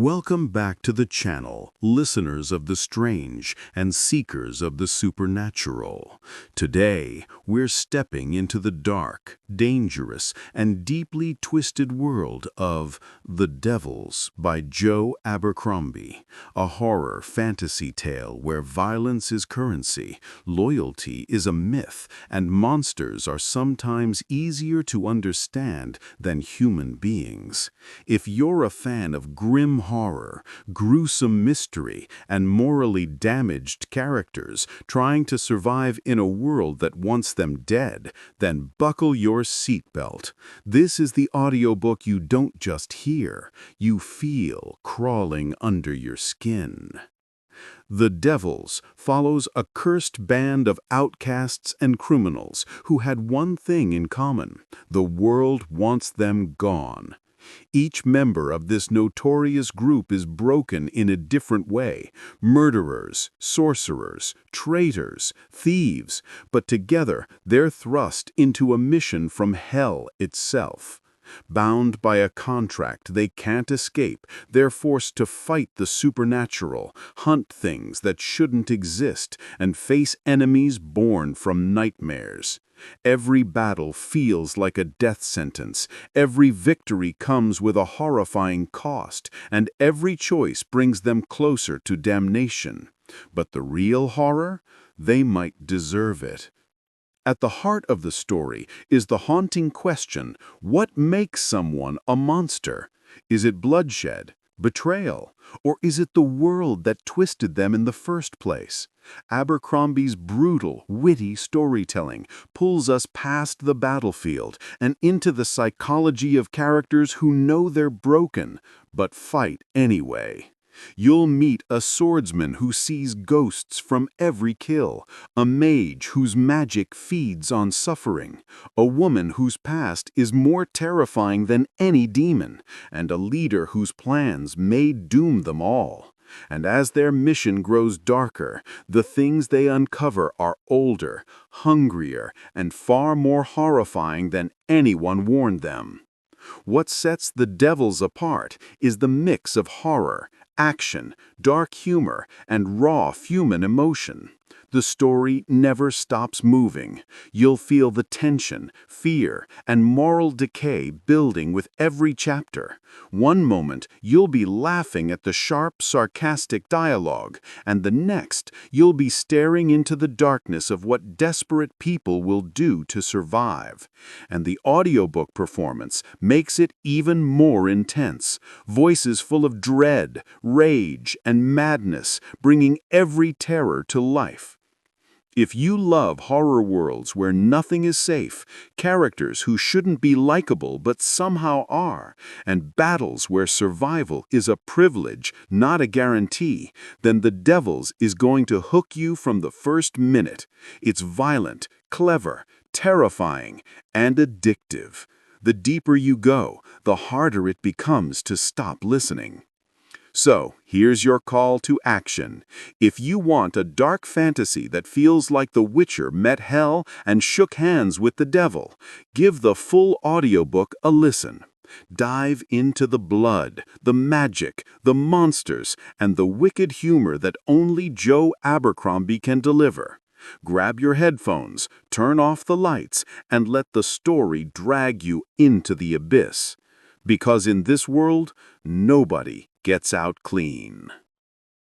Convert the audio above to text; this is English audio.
Welcome back to the channel, listeners of the strange and seekers of the supernatural. Today, we're stepping into the dark, dangerous, and deeply twisted world of The Devils by Joe Abercrombie, a horror fantasy tale where violence is currency, loyalty is a myth, and monsters are sometimes easier to understand than human beings. If you're a fan of grim horror, gruesome mystery, and morally damaged characters trying to survive in a world that wants them dead, then buckle your seatbelt. This is the audiobook you don't just hear, you feel crawling under your skin. The Devils follows a cursed band of outcasts and criminals who had one thing in common: the world wants them gone. Each member of this notorious group is broken in a different way: murderers, sorcerers, traitors, thieves, but together they're thrust into a mission from hell itself. Bound by a contract they can't escape, they're forced to fight the supernatural, hunt things that shouldn't exist, and face enemies born from nightmares. Every battle feels like a death sentence, every victory comes with a horrifying cost, and every choice brings them closer to damnation. But the real horror? They might deserve it. At the heart of the story is the haunting question: what makes someone a monster? Is it bloodshed, betrayal, or is it the world that twisted them in the first place? Abercrombie's brutal, witty storytelling pulls us past the battlefield and into the psychology of characters who know they're broken, but fight anyway. You'll meet a swordsman who sees ghosts from every kill, a mage whose magic feeds on suffering, a woman whose past is more terrifying than any demon, and a leader whose plans may doom them all. And as their mission grows darker, the things they uncover are older, hungrier, and far more horrifying than anyone warned them. What sets The Devils apart is the mix of horror, action, dark humor, and raw human emotion. The story never stops moving. You'll feel the tension, fear, and moral decay building with every chapter. One moment, you'll be laughing at the sharp, sarcastic dialogue, and the next, you'll be staring into the darkness of what desperate people will do to survive. And the audiobook performance makes it even more intense. Voices full of dread, rage, and madness, bringing every terror to life. If you love horror worlds where nothing is safe, characters who shouldn't be likable but somehow are, and battles where survival is a privilege, not a guarantee, then The Devils is going to hook you from the first minute. It's violent, clever, terrifying, and addictive. The deeper you go, the harder it becomes to stop listening. So, here's your call to action. If you want a dark fantasy that feels like The Witcher met hell and shook hands with the devil, give the full audiobook a listen. Dive into the blood, the magic, the monsters, and the wicked humor that only Joe Abercrombie can deliver. Grab your headphones, turn off the lights, and let the story drag you into the abyss. Because in this world, nobody gets out clean.